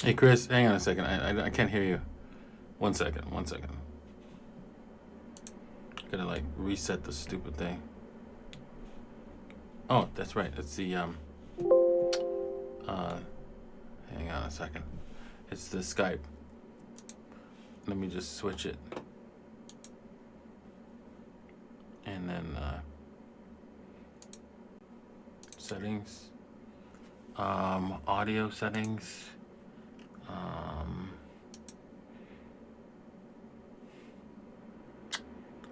Hey, Chris, hang on a second. I can't hear you. One second. One second. Gotta like reset the stupid thing. Oh, that's right. It's the uh. Hang on a second. It's the Skype. Let me just switch it, and then settings. Audio settings. Um.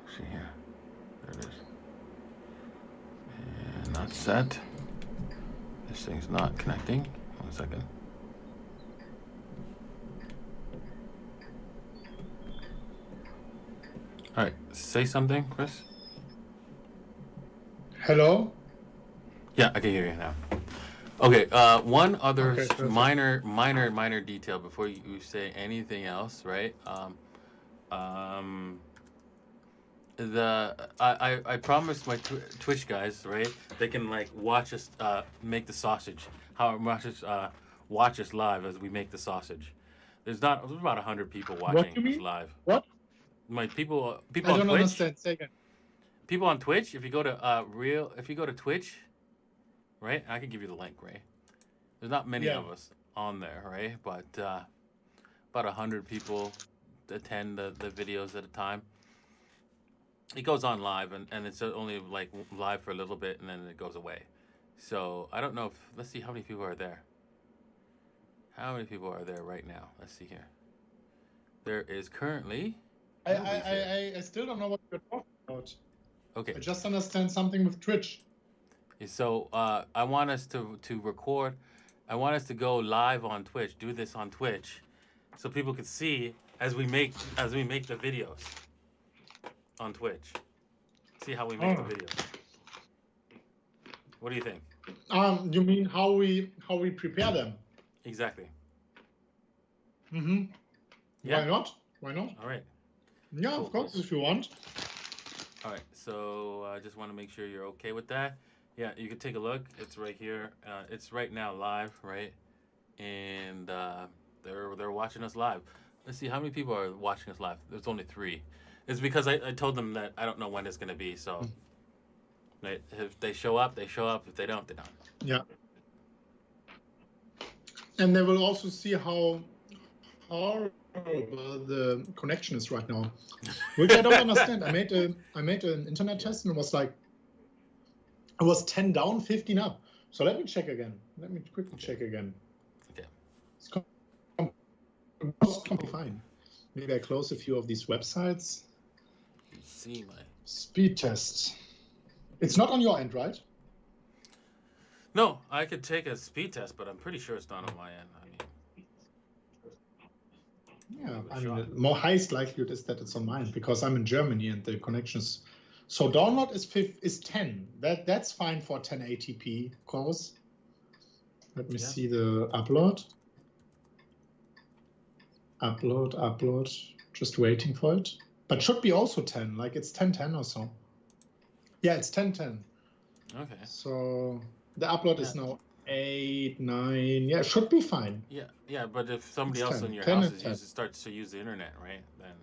Let's see here. There it is. And not set. This thing's not connecting. One second. All right, say something, Chris. Hello? Yeah, I can hear you now. Okay, one other Okay, perfect. minor detail before you say anything else, right? Um, I promised my Twitch guys, right? They can like watch us make the sausage. How watch us live as we make the sausage. There's about 100 people What watching you us mean? live. What? My people I on don't Twitch, understand. Say again. people on Twitch. If you go to Twitch, right? I can give you the link, right? There's not many Yeah. of us on there, right? But about 100 people attend the videos at a time. It goes on live, and it's only like live for a little bit, and then it goes away. So I don't know if let's see how many people are there. How many people are there right now? Let's see here. There is currently nobody's here. I still don't know what you're talking about. Okay. I just understand something with Twitch. So I want us to record. I want us to go live on Twitch. Do this on Twitch, so people can see as we make the videos on Twitch. See how we make the video. What do you think? You mean how we prepare them? Exactly. Mm-hmm. Yeah. Why not? Why not? All right. Yeah, Cool, of course, cool. if you want. All right. So I just want to make sure you're okay with that. Yeah, you can take a look. It's right here. It's right now live, right? And they're watching us live. Let's see how many people are watching us live. There's only 3. It's because I told them that I don't know when it's gonna be. So if they show up, they show up. If they don't, they don't. Yeah. And they will also see how horrible the connection is right now, which I don't understand. I made an internet test and it was 10 down, 15 up. So let me check again. Let me quickly check again. Okay. It's completely fine. Maybe I close a few of these websites. You see my speed test. It's not on your end, right? No, I could take a speed test, but I'm pretty sure it's not on my end. Yeah, I mean, the more highest likelihood is that it's on mine because I'm in Germany and the connections. So download is 10. That's fine for 1080p, of course. Let me see the upload. Upload. Just waiting for it. But should be also 10, like it's 1010 or so. Yeah, it's 1010. Okay. So the upload is now 8, 9. Yeah, it should be fine. Yeah, but if somebody else in your house starts to use the internet, right? Then.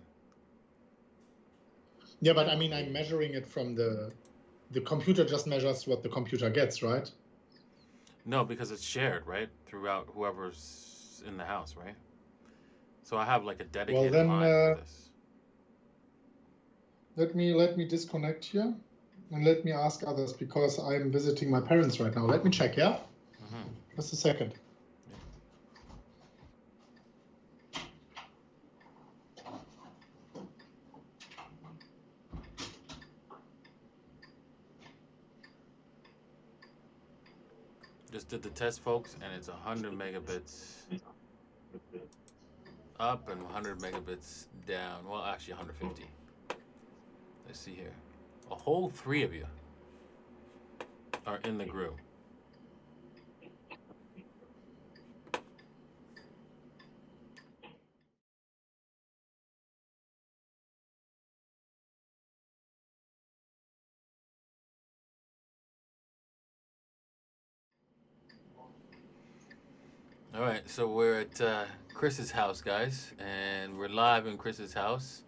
Yeah, but I mean, I'm measuring it from the computer. Just measures what the computer gets, right? No, because it's shared, right, throughout whoever's in the house, right? So I have like a dedicated line for this. Let me disconnect here. And let me ask others because I'm visiting my parents right now. Let me check, yeah? Just a second. Just did the test, folks, and it's 100 megabits up and 100 megabits down. Well, actually 150. Let's see here. A whole 3 of you are in the group. All right, so we're at Chris's house, guys, and we're live in Chris's house.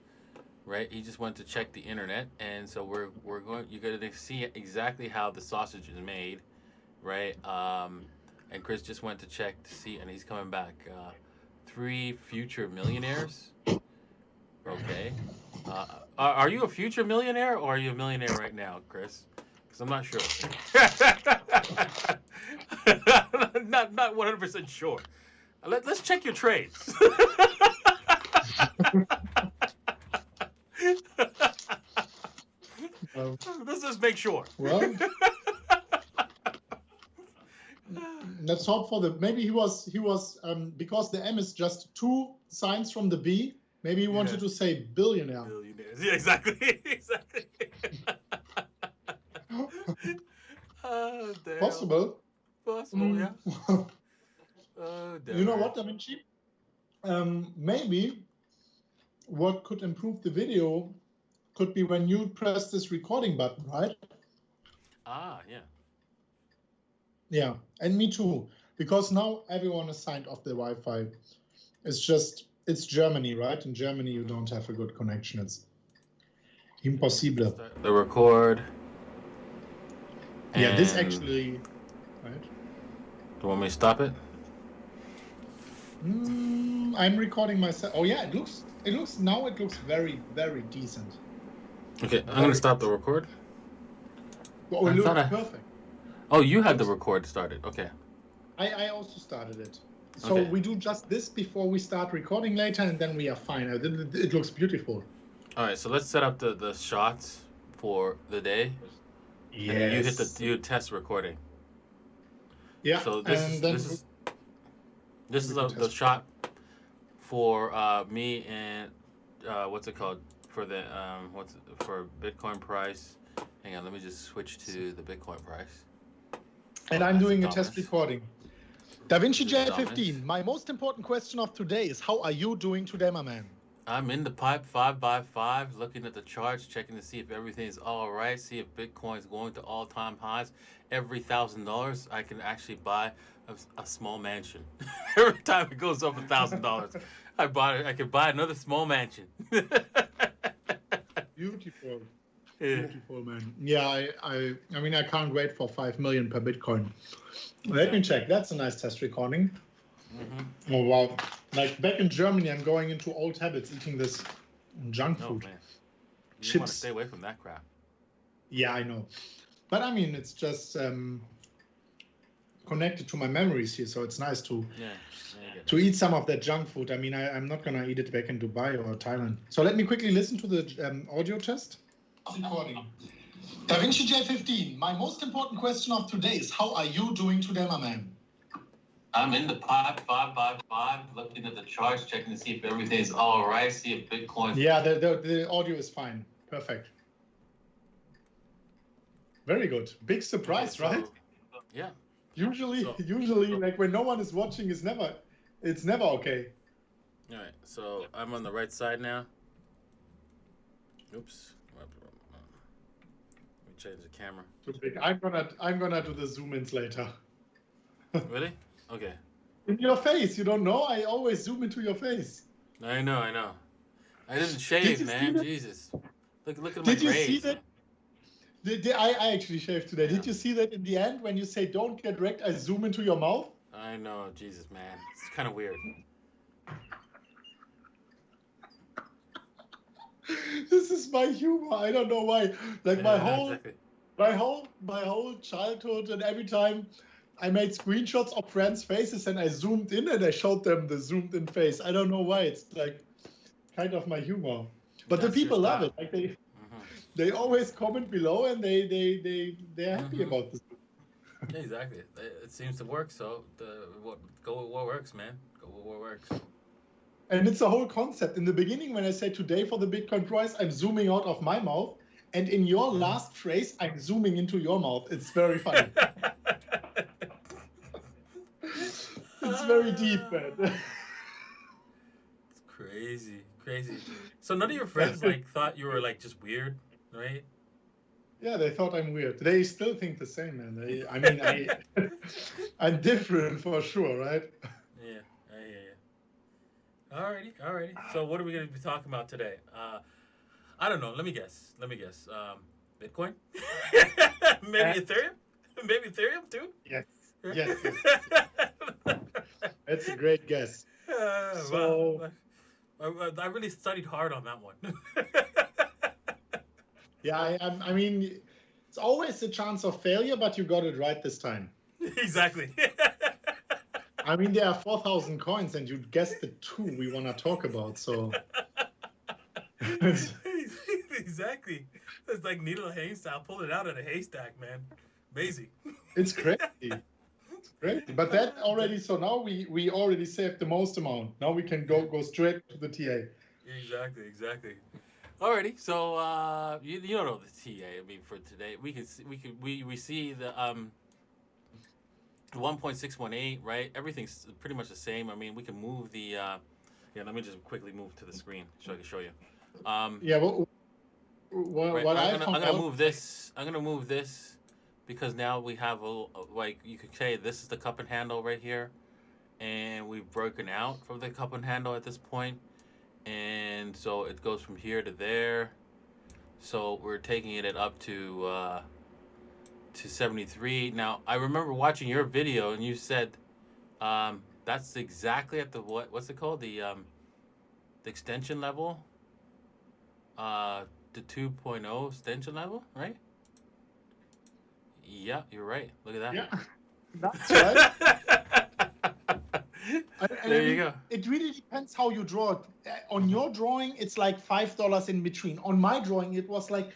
Right, he just went to check the internet, and so we're going. You're going to see exactly how the sausage is made, right? And Chris just went to check to see, and he's coming back. Three future millionaires. Okay. Are you a future millionaire or are you a millionaire right now, Chris? Because I'm not sure. Not 100% sure. Let's check your trades. Well, Let's just make sure. well, let's hope for the. Maybe he was because the M is just 2 signs from the B. Maybe he wanted to say billionaire. Billionaires. Yeah, exactly. Exactly. Oh, damn. Possible. Possible, yeah. Oh, damn. You know what, Da Vinci? Maybe what could improve the video could be when you press this recording button, right? Ah, yeah. Yeah, and me too. Because now everyone is signed off the Wi-Fi. It's Germany, right? In Germany, you don't have a good connection. It's impossible. Start the record. Yeah, this And- actually, right? Do you want me to stop it? I'm recording myself. Oh yeah, it looks very, very decent. Okay, I'm gonna stop the record. Oh, it I looks thought perfect. Oh, you had the record started. Okay. I also started it. So Okay. we do just this before we start recording later, and then we are fine. It looks beautiful. All right, so let's set up the shots for the day. And then you hit you test recording. Yeah. So this is the shot for me and what's it called for the for Bitcoin price. Hang on, let me just switch to the Bitcoin price. And I'm doing a Thomas. test recording. Da Vinci This is J15. Thomas. My most important question of today is, how are you doing today, my man? I'm in the pipe 5x5, looking at the charts, checking to see if everything's all right, see if Bitcoin's going to all-time highs. Every $1,000, I can actually buy a small mansion. Every time it goes up $1,000, I can buy another small mansion. Beautiful. Yeah. Beautiful, man. Yeah, I mean, I can't wait for 5 million per Bitcoin. Let me check. That's a nice test recording. Mm-hmm. Oh, wow. Like back in Germany, I'm going into old habits, eating this junk Oh food. man, you want to Chips. stay away from that crap. Yeah, I know. But I mean, it's just connected to my memories here, so it's nice to eat some of that junk food. I mean, I'm not going to eat it back in Dubai or Thailand. So let me quickly listen to the audio test. Recording. Da Vinci J15, my most important question of today is, how are you doing today, my man? I'm in the pipe 5x5, looking at the charts, checking to see if everything's all right, see if Bitcoin's... Yeah, the audio is fine. Perfect. Very good. Big surprise, Okay, so- right? Yeah. Usually, like when no one is watching, it's never okay. All right, so I'm on the right side now. Oops. Let me change the camera. Too big. I'm gonna do the zoom ins later. Really? Okay. In your face, you don't know? I always zoom into your face. I know. I didn't Did shave, you see man. that? Jesus. Look at my Did you braids. see that? I actually shaved today. Yeah. Did you see that in the end when you say don't get wrecked, I zoom into your mouth? I know, Jesus, man. It's kind of weird. This is my humor. I don't know why. Like Exactly. my whole childhood, and every time I made screenshots of friends' faces and I zoomed in and I showed them the zoomed in face. I don't know why. It's like kind of my humor. But That's the people your love style. it. Like Mhm. they always comment below and they're happy Mhm. about this. Yeah, exactly. It seems to work, so go with what works, man. Go with what works. And it's a whole concept. In the beginning, when I say today for the Bitcoin price, I'm zooming out of my mouth. And in your last phrase, I'm zooming into your mouth. It's very funny. It's very deep, man. It's crazy. So none of your friends thought you were just weird, right? Yeah, they thought I'm weird. They still think the same, man. I'm different for sure, right? Alrighty. So what are we going to be talking about today? I don't know. Let me guess. Bitcoin? Maybe Ethereum? Maybe Ethereum too? Yes. That's a great guess. So, Well, I really studied hard on that one. yeah, I mean, it's always a chance of failure, but you got it right this time. Exactly. I mean, there are 4,000 coins, and you guessed the two we want to talk about. So, Exactly. It's like needle haystack. Pulled it out of a haystack, man. Amazing. it's crazy. It's crazy. But that already. So now we already saved the most amount. Now we can go straight to the TA. Exactly. Alrighty, so you don't know the TA. I mean, for today, we see the 1.618, right? Everything's pretty much the same. I mean, we can move the yeah. Let me just quickly move to the screen so I can show you. Yeah. Right, What I'm gonna move this. I'm gonna move this because now we have like you could say this is the cup and handle right here, and we've broken out from the cup and handle at this point, and so it goes from here to there. So we're taking it up to 73. Now I remember watching your video, and you said that's exactly at the what's it called, the extension level, the 2.0 extension level, right? Yeah, you're right. Look at that. Yeah, that's right. There you go. It really depends how you draw it. On your drawing, it's like $5 in between. On my drawing, it was like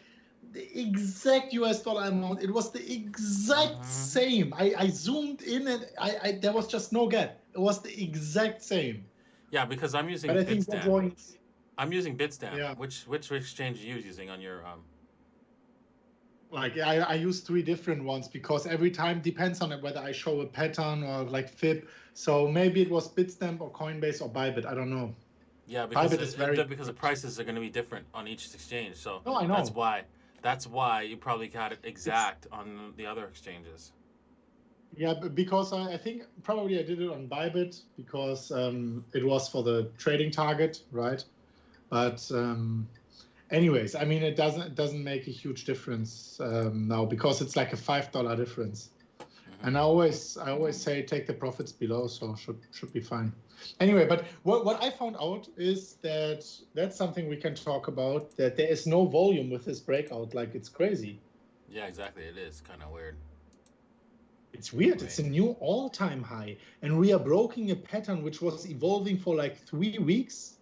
the exact US dollar amount. It was the exact same. I zoomed in and I there was just no gap. It was the exact same. Yeah, because I'm using But I think your drawings. I'm using Bitstamp. Yeah. Which exchange are you using on your Like I use 3 different ones because every time depends on it whether I show a pattern or like Fib. So maybe it was Bitstamp or Coinbase or Bybit. I don't know. Yeah, because Bybit is very because the prices are going to be different on each exchange. So no, I know. That's why you probably got it exact on the other exchanges. Yeah, because I think probably I did it on Bybit because it was for the trading target, right? But anyways, I mean, it doesn't make a huge difference now because it's like a $5 difference. And I always say take the profits below, so should be fine. Anyway, but what I found out is that that's something we can talk about, that there is no volume with this breakout. Like, it's crazy. Yeah, exactly. It is kind of weird. It's weird. Right. It's a new all-time high, and we are breaking a pattern which was evolving for like 3 weeks.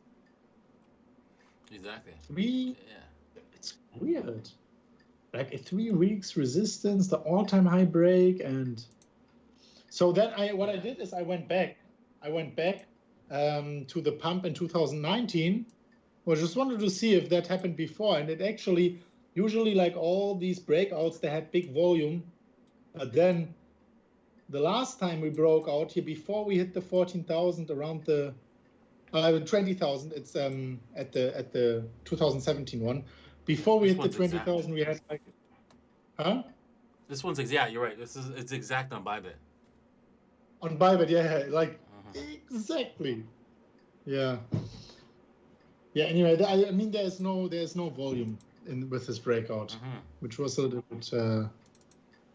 Exactly. Yeah. It's weird. Like a 3 weeks resistance, the all-time high break, and so then I did is I went back to the pump in 2019. I just wanted to see if that happened before, and it actually usually, like all these breakouts, they had big volume, but then the last time we broke out here before we hit the 14,000 around the 20,000, it's at the 2017 one. Before we hit the 20,000, we had like, huh? This one's exact. You're right. It's exact on Bybit. On Bybit, yeah, like exactly. Yeah. Yeah. Anyway, I mean, there's no volume with this breakout, which was a little bit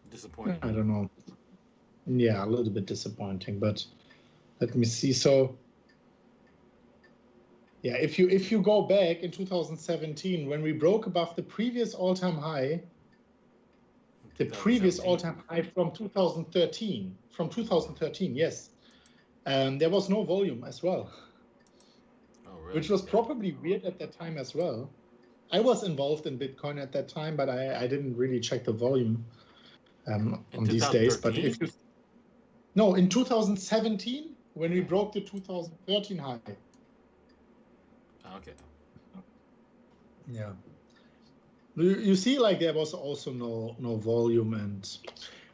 disappointing. I don't know. Yeah, a little bit disappointing, but let me see. So. Yeah, if you go back in 2017, when we broke above the previous all-time high, from 2013, yes, there was no volume as well. Oh, really? Which was probably weird at that time as well. I was involved in Bitcoin at that time, but I didn't really check the volume on these days. But in 2017, when we broke the 2013 high. Okay. Yeah. You see, like there was also no volume,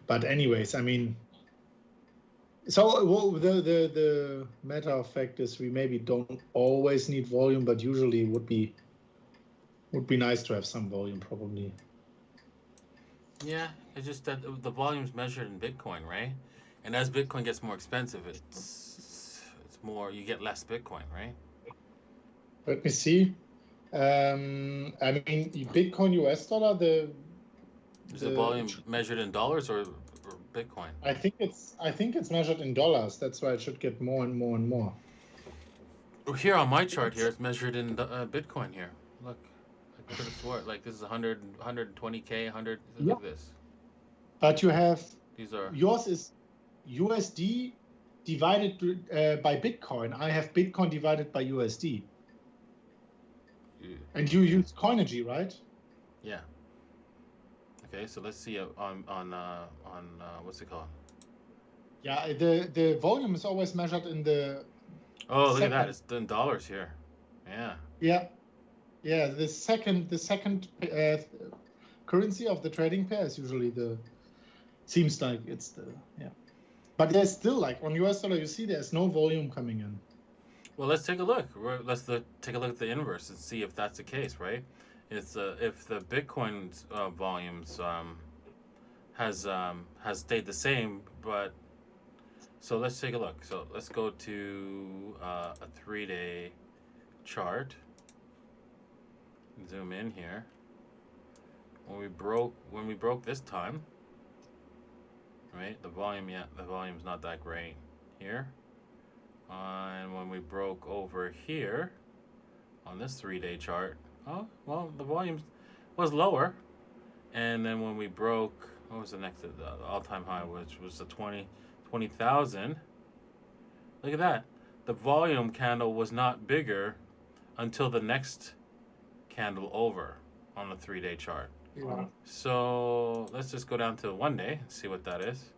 but anyways, I mean, so the matter of fact is we maybe don't always need volume, but usually would be nice to have some volume probably. Yeah, it's just that the volume's measured in Bitcoin, right? And as Bitcoin gets more expensive, it's more, you get less Bitcoin, right? Let me see. I mean, Bitcoin US dollar. Is the volume measured in dollars or Bitcoin? I think it's measured in dollars. That's why it should get more and more and more. Here on my chart here, it's measured in Bitcoin here. Look, I could have swore like this is 100, 120K, 100. Yeah. Look at this. But you have These are yours is USD divided by Bitcoin. I have Bitcoin divided by USD. And you use Coinergy, right? Yeah. Okay, so let's see on what's it called? Yeah, the volume is always measured in the. Oh, look at that! It's in dollars here. Yeah. Yeah. The second currency of the trading pair is usually seems like it's the. But there's still, like, on US dollar, you see there's no volume coming in. Well, let's take a look. Let's take a look at the inverse and see if that's the case, right? It's if the Bitcoin volumes has stayed the same, but so let's take a look. So let's go to a 3-day chart. Zoom in here. When we broke this time, right? The volume's not that great here. And when we broke over here on this 3-day chart, oh, well, the volume was lower. And then when we broke, what was the next, the all-time high, which was the 20,000. Look at that. The volume candle was not bigger until the next candle over on the 3-day chart. Yeah. So let's just go down to 1 day and see what that is.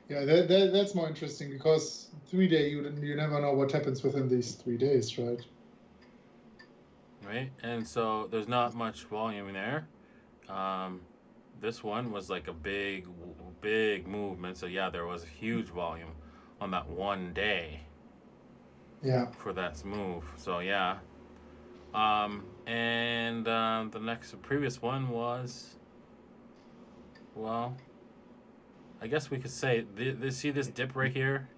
Yeah, that's more interesting because 3-day, you never know what happens within these 3 days, right? Right, and so there's not much volume in there. This one was like a big movement. So yeah, there was a huge volume on that 1 day. Yeah. For that move. So yeah. And the previous one was, well, I guess we could say, see this dip right here,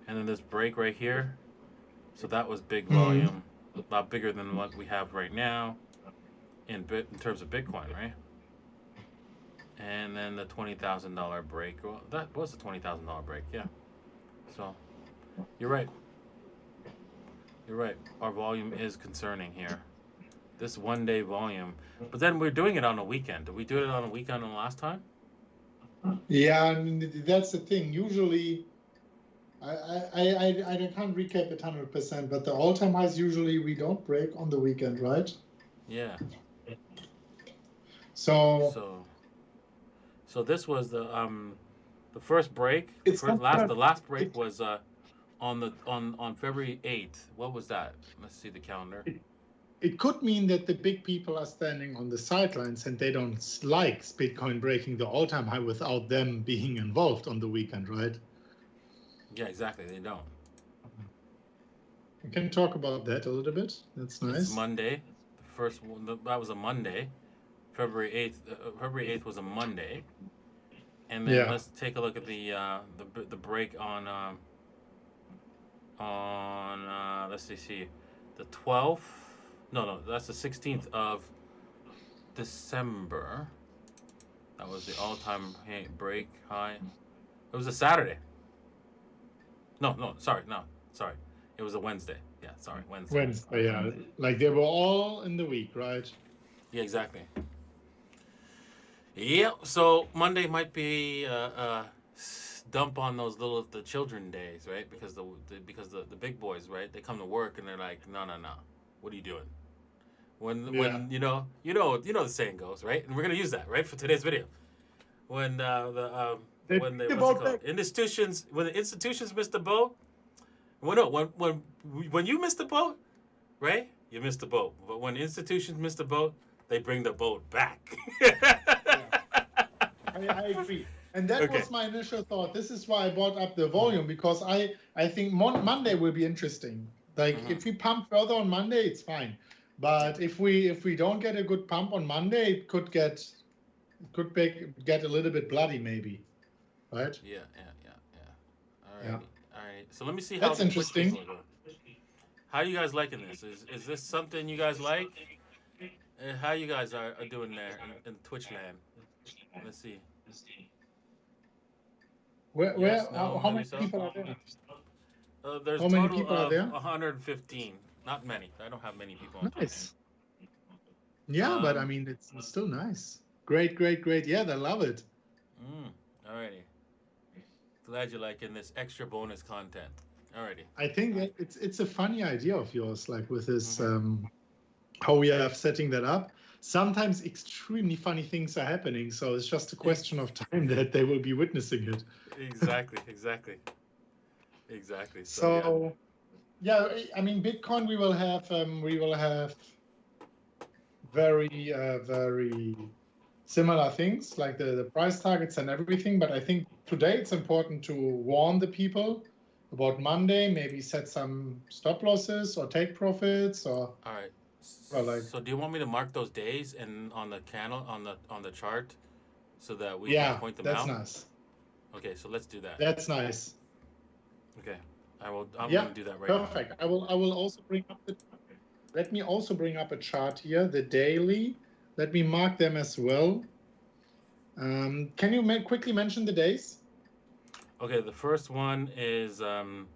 and then this break right here. So that was big volume, a lot bigger than what we have right now in terms of Bitcoin, right? And then the $20,000 break. Well, that was the $20,000 break, yeah. So you're right. You're right. Our volume is concerning here. This 1 day volume, but then we're doing it on a weekend. Did we do it on a weekend on the last time? Yeah, I mean, that's the thing. Usually, I can't recap it 100%, but the all-time highs usually we don't break on the weekend, right? Yeah. So this was the first break. The last break was on February 8th. What was that? Let's see the calendar. It could mean that the big people are standing on the sidelines and they don't like Bitcoin breaking the all-time high without them being involved on the weekend, right? Yeah, exactly. They don't. We can talk about that a little bit. That's nice. It's Monday. The first one, that was a Monday. February 8th. February 8th was a Monday. And then let's take a look at the break on let's see, the 12th. No, that's the 16th of December. That was the all-time break high. It was a Saturday. Sorry. It was a Wednesday. Yeah, sorry, Wednesday. Wednesday, yeah. Like they were all in the week, right? Yeah, exactly. Yeah, so Monday might be dump on those the children days, right? Because the big boys, right? They come to work and they're like, no. What are you doing? When you know the saying goes, right? And we're gonna use that, right, for today's video. When the institutions miss the boat. When you miss the boat, right? You miss the boat. But when institutions miss the boat, they bring the boat back. I agree. And that was my initial thought. This is why I brought up the volume, because I think Monday will be interesting. Like if we pump further on Monday, it's fine. But if we don't get a good pump on Monday, it could get a little bit bloody maybe, right? Yeah. All right. So let me see That's interesting. How you guys liking this? Is this something you guys like? How you guys are doing there in Twitch land? Let's see. Where Yes, no, how maybe many so. people are there? There's How many total people are of there? 115. Not many. I don't have many people on Twitch. Nice. Yeah, but I Um, mean, it's still nice. Great, great, great. Yeah, they love it. Alrighty. Glad you're liking this extra bonus content. Alrighty. I think that it's a funny idea of yours, like with this Mm-hmm. how we are setting that up. Sometimes extremely funny things are happening, so it's just a question of time that they will be witnessing it. Exactly. Exactly. So yeah. So yeah, I mean, Bitcoin we will have very similar things like the price targets and everything. But I think today it's important to warn the people about Monday, maybe set some stop losses or take profits or All right. like So do you want me to mark those days and on the candle on the chart so that we can yeah, point them that's out? nice. Okay, so let's do that. That's nice. Okay. I'm Yeah, going to do that right now. perfect. I will also bring up let me also bring up a chart here, the daily. Let me mark them as well. Can you quickly mention the days? Okay, the first one is the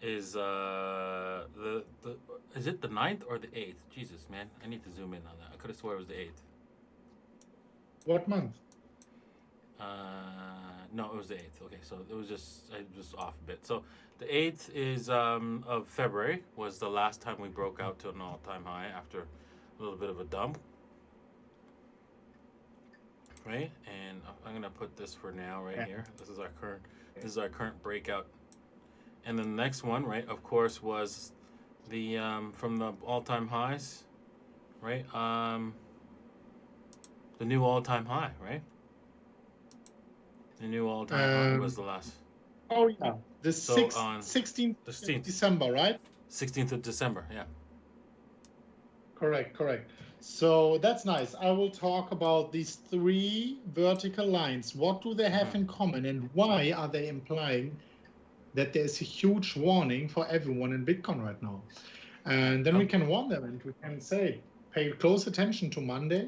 is it the 9th or the 8th? Jesus, man, I need to zoom in on that. I could have swore it was the 8th. What month? No, it was the 8th. Okay, so it was I was off a bit. So the 8th is of February was the last time we broke out to an all-time high after a little bit of a dump. Right, and I'm gonna put this for now right here. This is our current breakout. And then the next one, right, of course, was the from the all-time highs, right? The new all-time high, right? The new all-time high was the last. Oh yeah, the So on 16th the 16th, December, right? 16th of December, yeah. Correct. So that's nice. I will talk about these three vertical lines. What do they have in common, and why are they implying that there's a huge warning for everyone in Bitcoin right now? And then we can warn them and we can say, pay close attention to Monday,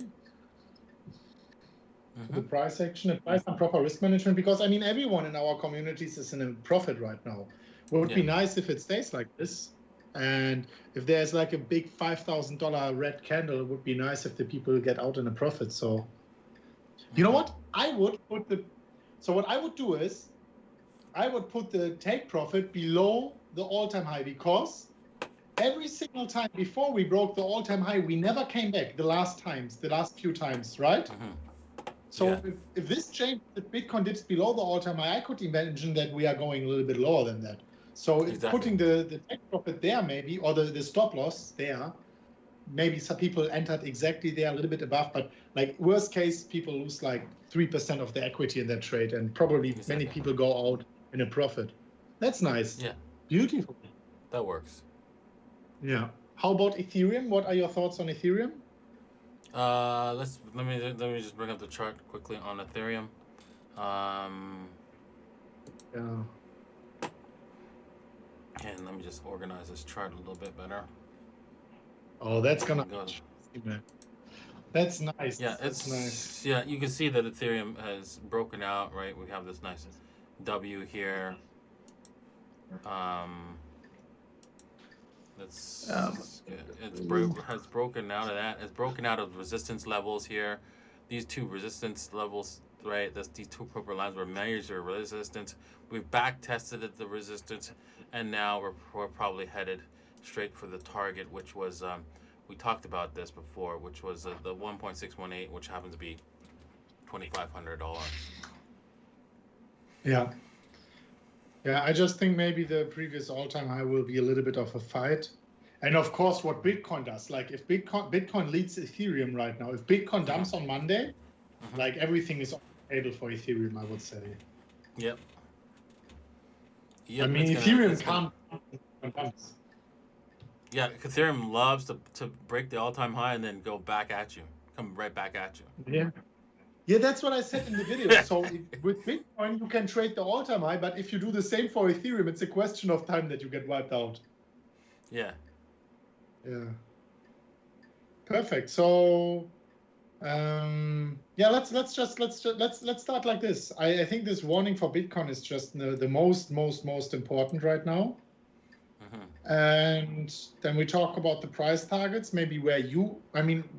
to the price action, apply some proper risk management, because I mean, everyone in our communities is in a profit right now. It would be nice if it stays like this. And if there's like a big $5,000 red candle, it would be nice if the people get out in a profit. So, you know what? What I would do is, I would put the take profit below the all-time high, because every single time before we broke the all-time high, we never came back the last few times, right? So if this change, if Bitcoin dips below the all-time high, I could imagine that we are going a little bit lower than that. So putting the take profit there maybe, or the stop loss there, maybe some people entered exactly there a little bit above, but like worst case, people lose like 3% of the equity in that trade, and probably many people go out in a profit. That's nice. Yeah. Beautiful. That works. Yeah. How about Ethereum? What are your thoughts on Ethereum? Let me just bring up the chart quickly on Ethereum. Yeah. And let me just organize this chart a little bit better. Oh, that's gonna. That's nice. Yeah, that's nice. Yeah, you can see that Ethereum has broken out, right? We have this nice W here. That's good. Has broken out of that. It's broken out of resistance levels here. These two resistance levels, right? These two purple lines were major resistance. We've back tested the resistance, and now we're probably headed straight for the target, which was we talked about this before, which was the 1.618, which happens to be $2,500. Yeah. Yeah, I just think maybe the previous all-time high will be a little bit of a fight. And of course, what Bitcoin does, like if Bitcoin leads Ethereum right now, if Bitcoin dumps on Monday, like everything is on the table for Ethereum, I would say. Yep. I mean, Ethereum can't. Yeah, Ethereum loves to break the all-time high and then go back at you, come right back at you. Yeah. Yeah, that's what I said in the video. So with Bitcoin, you can trade the all-time high, but if you do the same for Ethereum, it's a question of time that you get wiped out. Yeah. Yeah. Perfect. So, yeah, let's start like this. I think this warning for Bitcoin is just the most important right now. And then we talk about the price targets, maybe where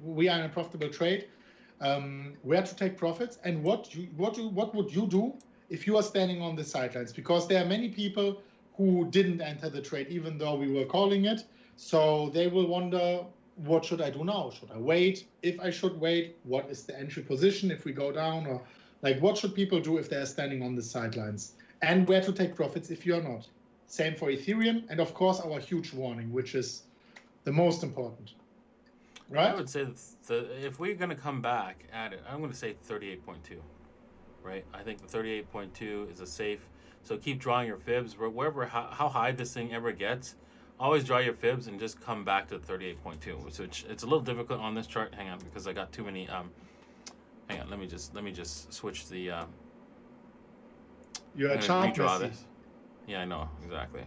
we are in a profitable trade, where to take profits, and what would you do if you are standing on the sidelines? Because there are many people who didn't enter the trade, even though we were calling it. So they will wonder, what should I do now? Should I wait? If I should wait, what is the entry position if we go down? Or like, what should people do if they're standing on the sidelines? And where to take profits if you're not? Same for Ethereum. And of course, our huge warning, which is the most important. Right? I would say if we're going to come back at it, I'm going to say 38.2. Right? I think the 38.2 is a safe. So keep drawing your fibs. Wherever, how high this thing ever gets, always draw your fibs and just come back to 38.2, which it's a little difficult on this chart. Hang on, because I got too many. Hang on, let me just switch the. You're a chart. Redraw this. Yeah, I know exactly.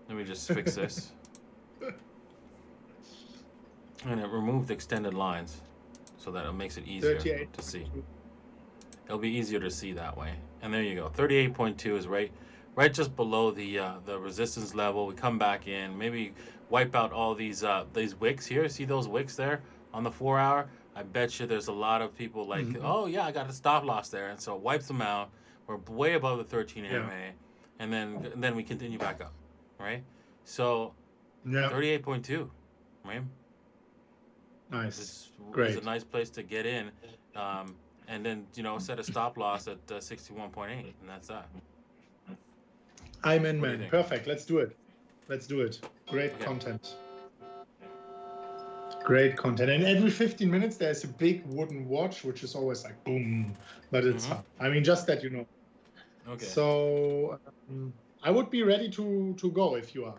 Let me just fix this. And it removed extended lines, so that it makes it easier to see. It'll be easier to see that way. And there you go. 38.2 is right just below the resistance level. We come back in, maybe wipe out all these wicks here. See those wicks there on the 4 hour? I bet you there's a lot of people like, oh yeah, I got a stop loss there, and so it wipes them out. We're way above the 13 MA, and then we continue back up, right? So 38.2, right? Nice. Great. It's a nice place to get in, and then set a stop loss at 61.8, and that's that. I'm in, man. Perfect. Let's do it. Great content. Great content. And every 15 minutes, there's a big wooden watch, which is always like boom, but it's fun. I mean, just that you know. Okay. So I would be ready to go if you are.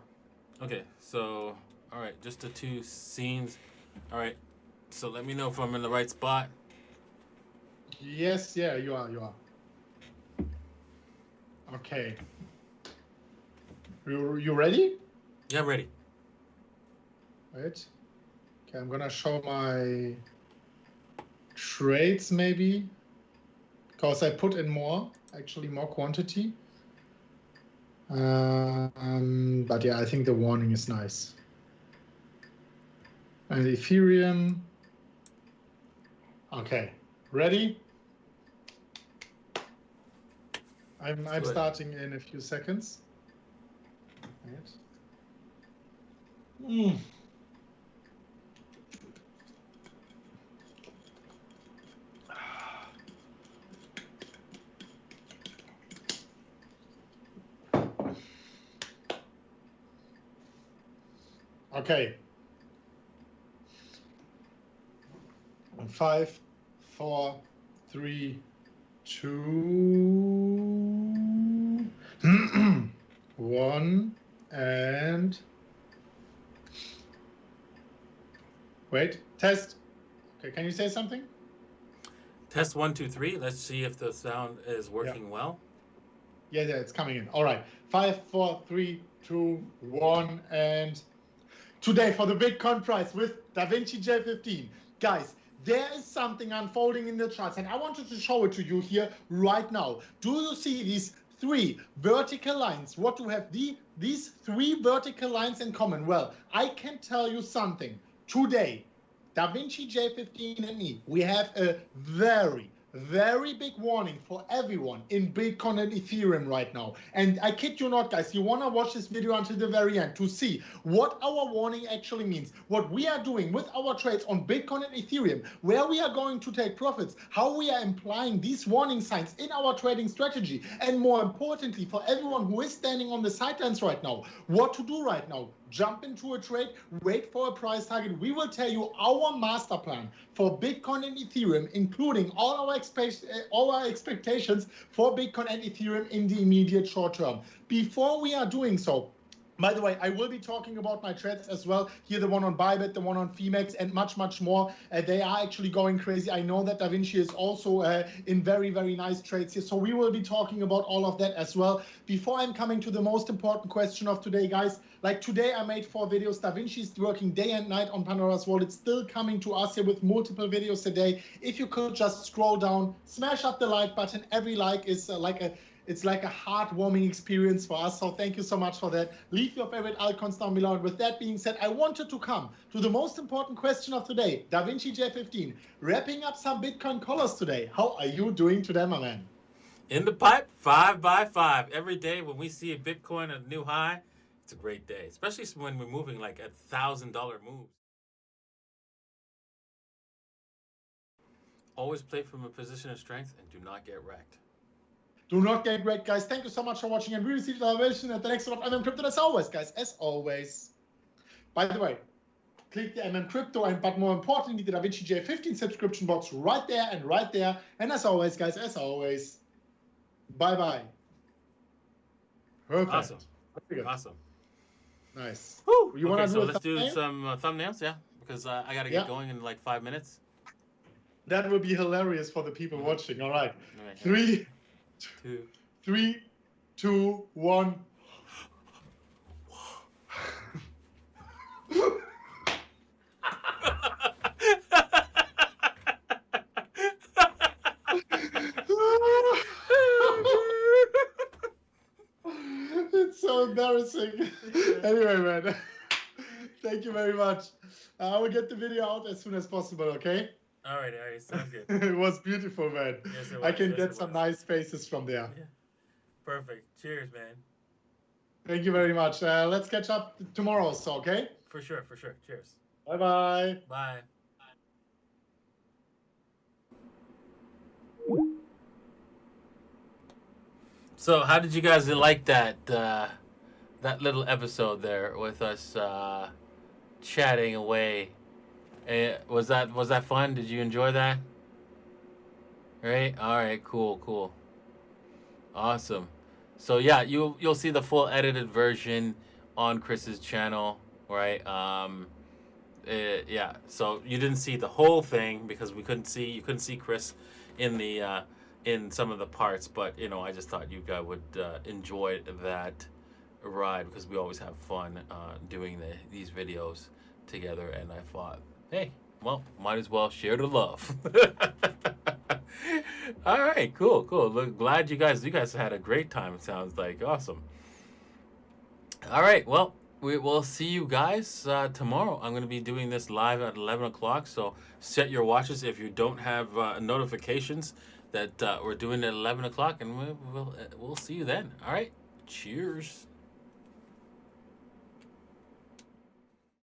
Okay. So, all right, just the two scenes. All right. So let me know if I'm in the right spot. Yes. Yeah, you are. Okay. You ready? Yeah, I'm ready. Right. Okay, I'm gonna show my trades maybe, because I put in more quantity. But yeah, I think the warning is nice. And Ethereum. Okay, ready? I'm starting in a few seconds. Right. Okay. 5, 4, 3, 2, 1, and wait. Test. Okay, can you say something? Test 1, 2, 3. Let's see if the sound is working well. Yeah, it's coming in. All right. 5, 4, 3, 2, 1, and today for the Bitcoin price with DaVinci J15. Guys, there is something unfolding in the charts, and I wanted to show it to you here right now. Do you see these 3 vertical lines? What do have these 3 vertical lines in common? Well, I can tell you something. Today, DaVinci J15 and me, we have a very big warning for everyone in Bitcoin and Ethereum right now. And I kid you not, guys, you want to watch this video until the very end to see what our warning actually means, what we are doing with our trades on Bitcoin and Ethereum, where we are going to take profits, how we are implying these warning signs in our trading strategy, and more importantly, for everyone who is standing on the sidelines right now, what to do right now. Jump into a trade, wait for a price target. We will tell you our master plan for Bitcoin and Ethereum, including all our expectations for Bitcoin and Ethereum in the immediate short term. Before we are doing so, By the way, I will be talking about my trades as well. Here, the one on Bybit, the one on Femex, and much, much more. They are actually going crazy. I know that DaVinci is also in very, very nice trades here. So we will be talking about all of that as well. Before I'm coming to the most important question of today, guys, like today I made 4 videos. DaVinci is working day and night on Pandora's Wallet. It's still coming to us here with multiple videos a day. If you could just scroll down, smash up the like button. Every like is it's like a heartwarming experience for us. So thank you so much for that. Leave your favorite altcoins down below. And with that being said, I wanted to come to the most important question of today. DaVinci J15, wrapping up some Bitcoin colors today. How are you doing today, my man? In the pipe, 5 by 5. Every day when we see a Bitcoin at a new high, it's a great day, especially when we're moving like $1,000 moves. Always play from a position of strength and do not get wrecked. Do not get wrecked, guys. Thank you so much for watching, and we will see you at the next one of MMCrypto as always, guys. As always. By the way, click the MMCrypto and, but more importantly, the DaVinci J15 subscription box right there and right there. And as always, guys, as always, bye-bye. Perfect. Awesome. Awesome. Nice. Woo. You Okay, want to so let's do some thumbnails, yeah? Because I got to get going in like 5 minutes. That will be hilarious for the people watching. All right. Okay. 3, 2, 1. It's so embarrassing. Anyway, man, thank you very much. I will get the video out as soon as possible, okay? All right, sounds good. It was beautiful, man. Yes, it was. I can get some nice faces from there. Yeah. Perfect. Cheers, man. Thank you very much. Let's catch up tomorrow, so okay? For sure. Cheers. Bye-bye. Bye. So, how did you guys like that that little episode there with us chatting away? Was that fun? Did you enjoy that? Right? All right. Cool. Awesome. So yeah, you'll see the full edited version on Chris's channel, right? Yeah. So you didn't see the whole thing because you couldn't see Chris in the in some of the parts, but I just thought you guys would enjoy that ride because we always have fun doing these videos together, and I thought, hey, well, might as well share the love. All right, cool. Look, glad you guys had a great time. It sounds like awesome. All right, well, we will see you guys tomorrow. I'm going to be doing this live at 11 o'clock, so set your watches if you don't have notifications that we're doing it at 11 o'clock, and we'll see you then. All right, cheers.